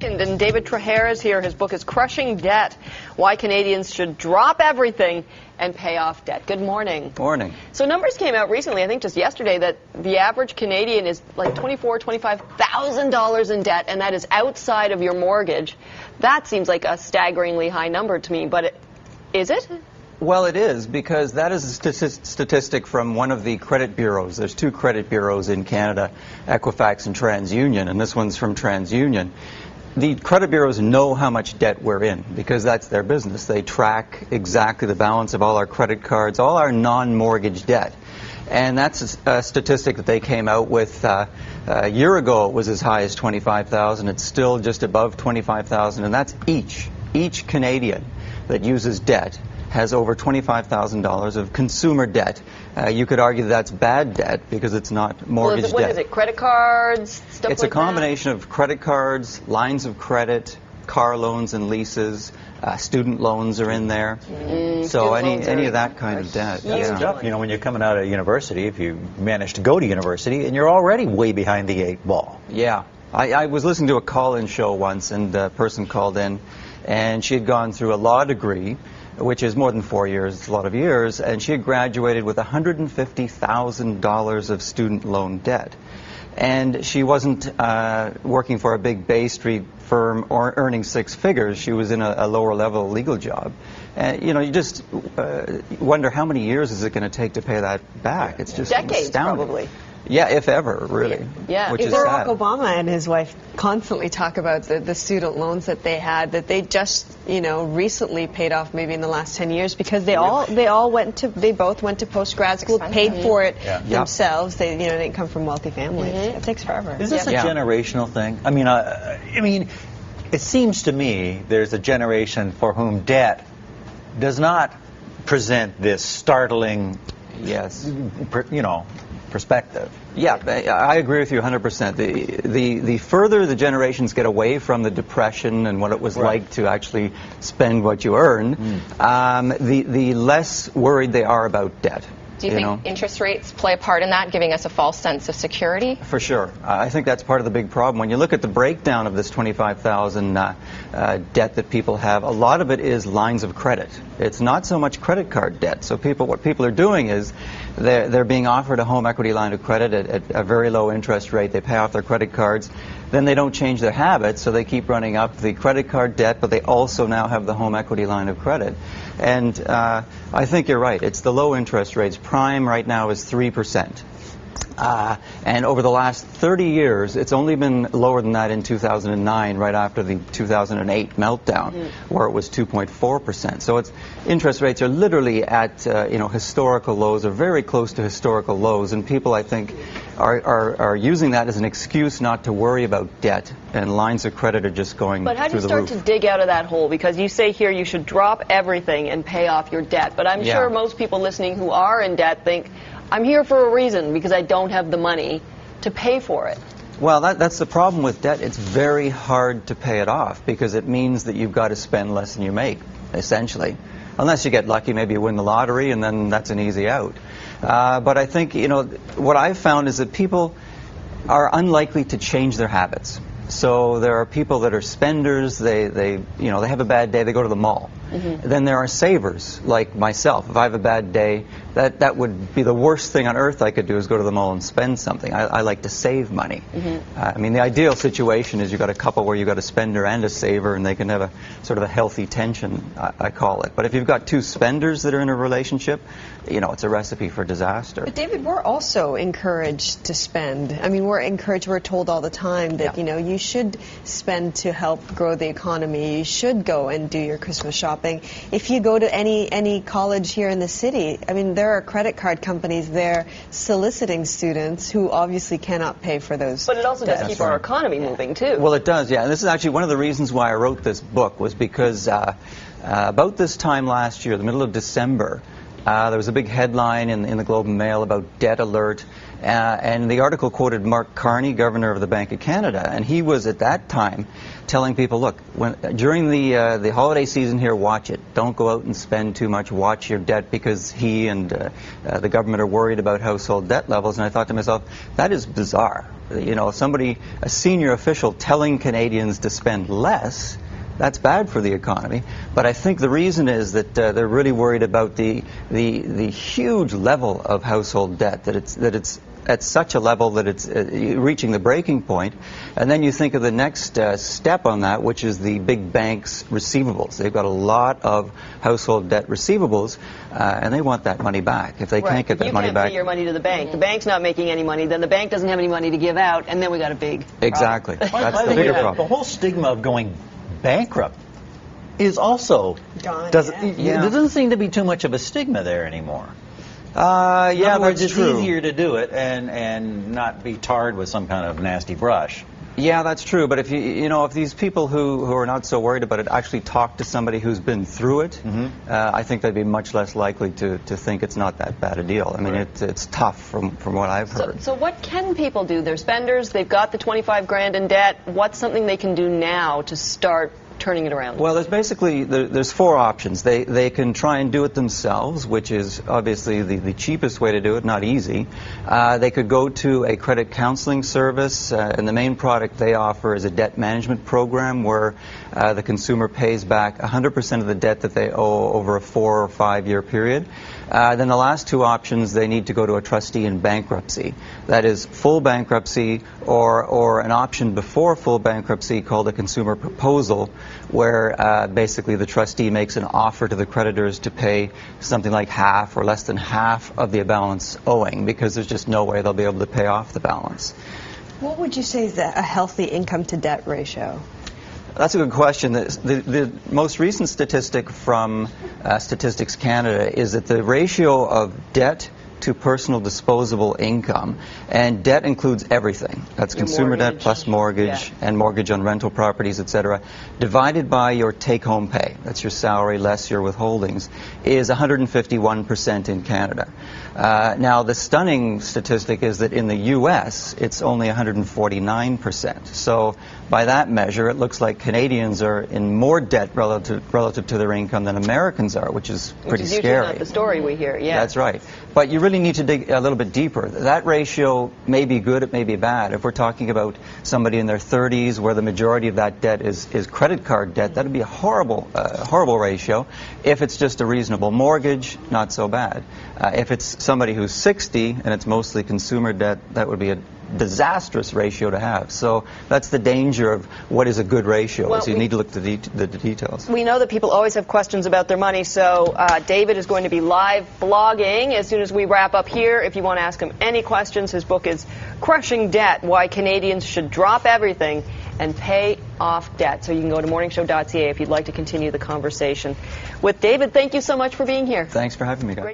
And David Trahair is here. His book is Crushing Debt, Why Canadians Should Drop Everything and Pay Off Debt. Good morning. Morning. So numbers came out recently, I think just yesterday, that the average Canadian is like $24,000, $25,000 in debt, and that is outside of your mortgage. That seems like a staggeringly high number to me, but is it? Well, it is, because that is a statistic from one of the credit bureaus. There's two credit bureaus in Canada, Equifax and TransUnion, and this one's from TransUnion. The credit bureaus know how much debt we're in because that's their business. They track exactly the balance of all our credit cards, all our non-mortgage debt. And that's a statistic that they came out with a year ago. It was as high as 25,000. It's still just above 25,000, and that's each Canadian that uses debt has over $25,000 of consumer debt. You could argue that's bad debt because it's not mortgage debt. What is it, credit cards, stuff like that? It's a combination of credit cards, lines of credit, car loans and leases, student loans are in there. So any of that kind of debt. That's tough, you know, when you're coming out of university, if you manage to go to university, and you're already way behind the 8 ball. Yeah. I was listening to a call-in show once, and a person called in, and she had gone through a law degree, which is more than 4 years, it's a lot of years, and she had graduated with $150,000 of student loan debt. And she wasn't working for a big Bay Street firm or earning 6 figures. She was in a lower level legal job. And, you know, you just wonder how many years is it going to take to pay that back. It's just decades, astounding. Probably. Yeah, if ever, really. Yeah. Which is Barack sad. Obama and his wife constantly talk about the student loans that they had, that they just, you know, recently paid off maybe in the last 10 years because they both went to post-grad school, paid for it themselves. They, you know, didn't come from wealthy families. It takes forever. Is this a generational thing? I mean, it seems to me there's a generation for whom debt does not present this startling, perspective. Yeah, I agree with you 100%. The further the generations get away from the Depression and what it was like to actually spend what you earn, the less worried they are about debt. Do you think interest rates play a part in that, giving us a false sense of security? For sure. I think that's part of the big problem. When you look at the breakdown of this 25,000 debt that people have, a lot of it is lines of credit. It's not so much credit card debt. So what people are doing is they're being offered a home equity line of credit at a very low interest rate. They pay off their credit cards. Then they don't change their habits, so they keep running up the credit card debt, but they also now have the home equity line of credit. And I think you're right. It's the low interest rates. Prime right now is 3%. And over the last 30 years, it's only been lower than that in 2009, right after the 2008 meltdown, where it was 2.4%. So interest rates are literally at historical lows, or very close to historical lows, and people, I think, are using that as an excuse not to worry about debt, and lines of credit are just going through the roof. But how do you start to dig out of that hole? Because you say here you should drop everything and pay off your debt, but I'm sure most people listening who are in debt think, I'm here for a reason, because I don't have the money to pay for it. Well, that's the problem with debt. It's very hard to pay it off because it means that you've got to spend less than you make, essentially. Unless you get lucky, maybe you win the lottery, and then that's an easy out. But I think, what I've found is that people are unlikely to change their habits. So there are people that are spenders. They have a bad day, they go to the mall. Then there are savers like myself. If I have a bad day, that would be the worst thing on earth I could do, is go to the mall and spend something. I like to save money. I mean, the ideal situation is you've got a couple where you've got a spender and a saver, and they can have a sort of a healthy tension, I call it. But if you've got two spenders that are in a relationship, it's a recipe for disaster. But David, we're also encouraged to spend. I mean, we're told all the time that, you should spend to help grow the economy. You should go and do your Christmas shopping. If you go to any college here in the city, I mean, there are credit card companies there soliciting students who obviously cannot pay for those. But it also does keep our economy moving, too. Well, it does, yeah. And this is actually one of the reasons why I wrote this book, was because about this time last year, the middle of December, there was a big headline in the Globe and Mail about debt alert, and the article quoted Mark Carney, Governor of the Bank of Canada, and he was at that time telling people, look, during the holiday season here, watch it. Don't go out and spend too much. Watch your debt, because he and the government are worried about household debt levels. And I thought to myself, that is bizarre. You know, a senior official telling Canadians to spend less, that's bad for the economy. But I think the reason is that they're really worried about the huge level of household debt, that it's at such a level that it's reaching the breaking point. And then you think of the next step on that, which is the big banks' receivables. They've got a lot of household debt receivables, and they want that money back. If they can't get that money back, you can't pay your money to the bank. The bank's not making any money. Then the bank doesn't have any money to give out, and then we got a big exactly. problem. That's the bigger problem. The whole stigma of going bankrupt is also Gone, there doesn't seem to be too much of a stigma there anymore. Yeah, In other words, that's it's true. easier to do it and not be tarred with some kind of nasty brush. Yeah, that's true. But if if these people who are not so worried about it actually talk to somebody who's been through it, I think they'd be much less likely to think it's not that bad a deal. I mean, it's tough from what I've heard. So what can people do? They're spenders. They've got the 25 grand in debt. What's something they can do now to start turning it around? Well, there's four options. They can try and do it themselves, which is obviously the cheapest way to do it, not easy. They could go to a credit counseling service, and the main product they offer is a debt management program where the consumer pays back 100% of the debt that they owe over a 4 or 5 year period. Then the last two options, they need to go to a trustee in bankruptcy. That is full bankruptcy or an option before full bankruptcy called a consumer proposal, where basically the trustee makes an offer to the creditors to pay something like half or less than half of the balance owing, because there's just no way they'll be able to pay off the balance. What would you say is a healthy income to debt ratio? That's a good question. The most recent statistic from Statistics Canada is that the ratio of debt to personal disposable income, and debt includes everything. That's Your consumer debt mortgage. plus mortgage and mortgage on rental properties, etc., divided by your take-home pay, that's your salary less your withholdings, is 151% in Canada. Now, the stunning statistic is that in the U.S., it's only 149%. So by that measure, it looks like Canadians are in more debt relative to their income than Americans are, which is pretty Which is scary. usually not the story we hear. Yeah. That's right. But you really need to dig a little bit deeper. That ratio may be good, it may be bad. If we're talking about somebody in their 30s where the majority of that debt is credit card debt, that would be a horrible ratio. If it's just a reasonable mortgage, not so bad. If it's somebody who's 60 and it's mostly consumer debt, that would be a disastrous ratio to have. So that's the danger of what is a good ratio, Well, is you need to look at the details. We know that people always have questions about their money, so David is going to be live blogging as soon as we wrap up here. If you want to ask him any questions, his book is Crushing Debt, Why Canadians Should Drop Everything and Pay Off Debt. So you can go to morningshow.ca if you'd like to continue the conversation with David. Thank you so much for being here. Thanks for having me, guys.